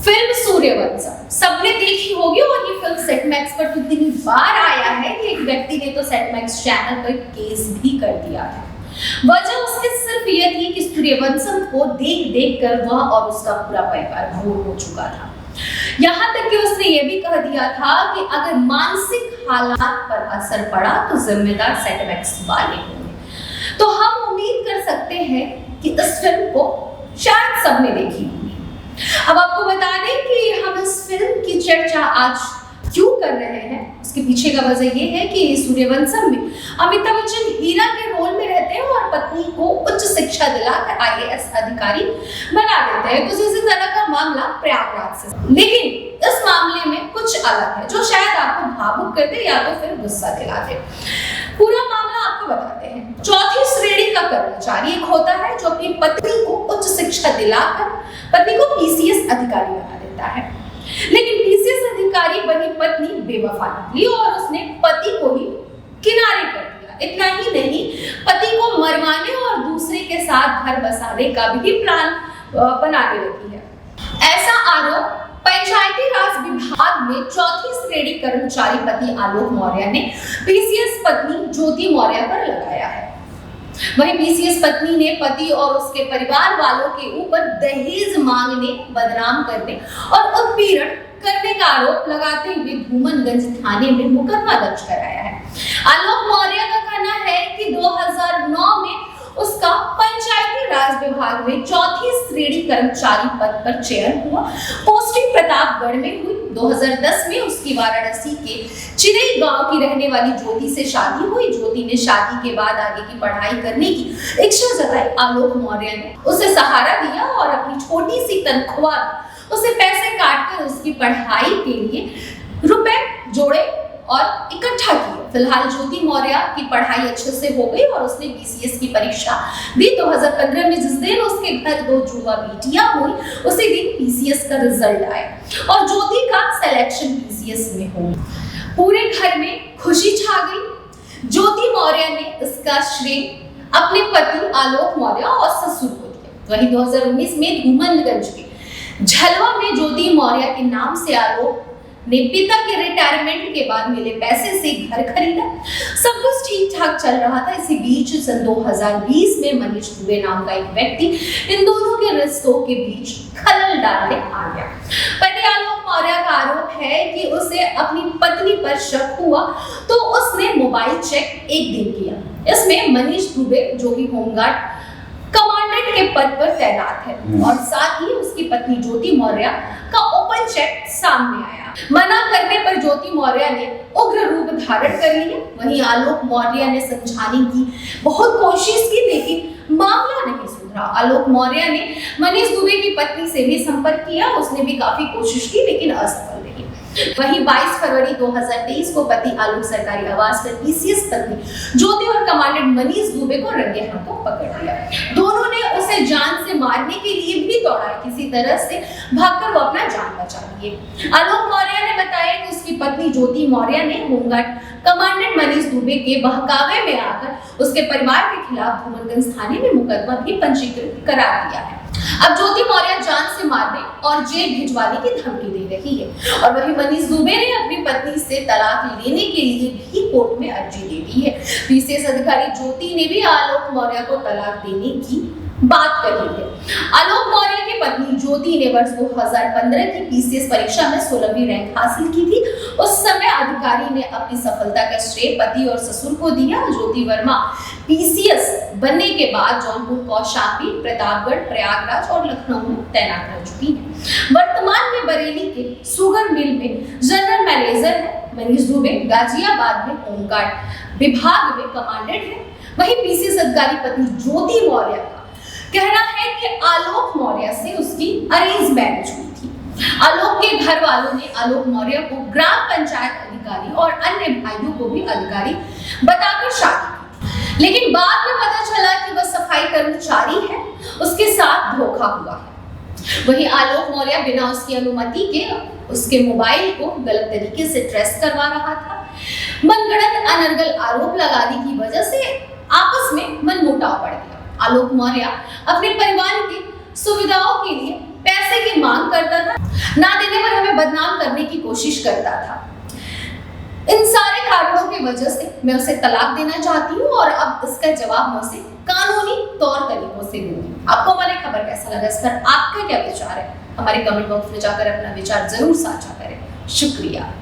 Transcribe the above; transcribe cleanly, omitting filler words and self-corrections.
Film Sooryavansham सबने देखी होगी और ये फिल्म सेट मैक्स पर तो इतनी बार आया है कि एक व्यक्ति ने तो सेट मैक्स चैनल पर केस भी कर दिया था। वजह उसकी सिर्फ ये थी कि सूर्यवंशम को देख देख कर वह और उसका पूरा परिवार बोर हो चुका था। यहाँ तक कि उसने ये भी कह दिया था कि अगर मानसिक हालात पर असर पड़ा तो जिम्मेदार सेट मैक्स वाले होंगे। तो हम उम्मीद कर सकते हैं कि इस फिल्म को शायद सबने देखी होगी। अब आपको बता दें कि हम इस फिल्म की चर्चा आज क्यों कर रहे हैं, उसके पीछे का वजह ये है कि सूर्यवंशम में अमिताभ बच्चन हीरा के रोल में रहते हैं और पत्नी को उच्च शिक्षा दिलाकर आईएएस अधिकारी बना देते हैं। कुछ इसी तरह का मामला प्रयागराज से, लेकिन इस मामले में कुछ अलग है जो शायद आपको भावुक करते या तो फिर गुस्सा दिलाते। पूरा मामला आपको बताते हैं। चौथी श्रेणी का कर्मचारी एक होता है जो अपनी पत्नी को उच्च शिक्षा दिलाकर पत्नी को पीसीएस अधिकारी बना देता है, लेकिन पीसीएस अधिकारी बनी पत्नी बेवफा निकली और उसने पति को ही किनारे कर दिया। इतना ही नहीं, पति को मरवाने और दूसरे के साथ घर बसाने का भी प्लान बनाने लगी है। ऐसा आरोप पंचायती राज विभाग में चौथी श्रेणी कर्मचारी पति आलोक मौर्य ने पीसीएस पत्नी ज्योति मौर्य पर लगाया है। वहीं पीसीएस पत्नी ने पति और उसके परिवार वालों के ऊपर दहेज मांगने, बदनाम करने और उत्पीड़न करने का आरोप लगाते हुए धूमनगंज थाने में मुकदमा दर्ज कराया है। आलोक मौर्य का कहना है कि 2009 में उसका पंचायती राज विभाग में चौथी श्रेणी कर्मचारी पद पर चयन हुआ। पोस्टिंग प्रतापगढ़ में हुई। 2010 में उसकी वाराणसी के चिरई गांव की रहने वाली ज्योति से शादी हुई। ज्योति ने शादी के बाद आगे की पढ़ाई करने की इच्छा जताई। आलोक मौर्य ने उसे सहारा दिया और अपनी छोटी सी तनख्वाह उसे पैसे काटकर उसकी पढ़ाई के लिए रुपए जोड़े और इकट्ठा किए। फिलहाल ज्योति मौर्य की पढ़ाई अच्छे से हो गई और उसने बीसीएस की परीक्षा दी। 2015 में जिस दिन उसके घर 2 जुड़वा बेटियां हुई, उसी दिन पीसीएस का रिजल्ट आया और ज्योति का सिलेक्शन पीसीएस में हो। पूरे घर में खुशी छा गई। ज्योति मौर्य ने इसका श्रेय अपने पति आलोक मौर्य और ससुर को दिया। वहीं 2019 में धूमनगंज के झलवा में ज्योति मौर्य के नाम से आलोक ने पिता के रिटायरमेंट के बाद मिले पैसे से घर खरीदा। सब कुछ ठीक ठाक चल रहा था। इसी बीच सन 2020 में मनीष दुबे नाम का एक व्यक्ति इन दोनों के रिश्तों के बीच खलल डालने आ गया। पति आलोक मौर्य का आरोप है कि उसे अपनी पत्नी पर शक हुआ तो उसने मोबाइल चेक एक दिन किया। इसमें मनीष दुबे जो कि होमगार्ड कमांडेंट के पद पर तैनात है और साथ ही उसकी पत्नी ज्योति मौर्य का ओपन चेक सामने आया। मना करने पर ज्योति मौर्य ने उग्र रूप धारण कर लिया। वहीं आलोक मौर्य ने समझाने की बहुत कोशिश की, लेकिन मामला नहीं सुधरा। आलोक मौर्य ने मनीष दुबे की पत्नी से भी संपर्क किया। उसने भी काफी कोशिश की, लेकिन असफल रही। वहीं 22 फरवरी 2023 को पति आलोक सरकारी आवास पर पीसीएस पत्नी ज्योति और कमांडेंट मनीष दुबे को रंगे हाथों पकड़ लिया। दोनों ने उसे जान से मारने के लिए भी दौड़ा। किसी तरह से भागकर वो अपना जान बचा लिए। आलोक मौर्य ने बताया कि उसकी पत्नी ज्योति मौर्य ने होमगार्ड कमांडेंट मनीष दुबे के बहकावे में आकर उसके परिवार के खिलाफ धूमनगंज थाने में मुकदमा भी पंजीकृत करा दिया है। अब ज्योति मौर्य जान से मारने और जेल भिजवाने की धमकी दे रही है और वहीं मनीष दुबे ने अपनी पत्नी से तलाक लेने के लिए भी कोर्ट में अर्जी दे दी है। पीसीएस अधिकारी ज्योति ने भी आलोक मौर्य को तलाक देने की बात कही है। आलोक मौर्य की पत्नी ज्योति ने वर्ष 2015 की पीसीएस परीक्षा में 16वीं रैंक हासिल की थी। उस समय अधिकारी ने अपनी सफलता का श्रेय पति और ससुर को दिया। ज्योति वर्मा पीसीएस बनने के बाद जौनपुर, कौशाम्बी, प्रतापगढ़, प्रयागराज और लखनऊ में तैनात रह चुकी है। वर्तमान में बरेली के शुगर मिल में जनरल मैनेजर है। मनीष दुबे गाजियाबाद में होमगार्ड विभाग में कमांडेंट है। वहीं पीसीएस अधिकारी पत्नी ज्योति मौर्य का कहना है कि आलोक मौर्य से उसकी अरेंज मैरिज हुई थी। आलोक के घर वालों ने आलोक मौर्य को ग्राम पंचायत अधिकारी और अन्य भाइयों को भी अधिकारी बताकर शादी की, लेकिन बाद में पता चला कि वह सफाई कर्मचारी है। उसके साथ धोखा हुआ है। वहीं आलोक मौर्य बिना उसकी अनुमति के उसके मोबाइल को गलत तरीके से ट्रेस करवा रहा था। मनगढ़ंत अनर्गल आरोप लगाने की वजह से आपस में मनमुटाव बढ़ गया। आलोक मौर्य अपने परिवार की सुविधाओं के लिए पैसे की मांग करता था, ना देने पर हमें बदनाम करने की कोशिश करता था। इन सारे कारणों की वजह से मैं उसे तलाक देना चाहती हूँ और अब इसका जवाब मैं उसे कानूनी तौर तरीकों से दूंगी। आपको हमारी खबर कैसा लगा, इस पर आपका क्या विचार है? हमारे कमेंट बॉक्स में जाकर अपना विचार जरूर साझा करें। शुक्रिया।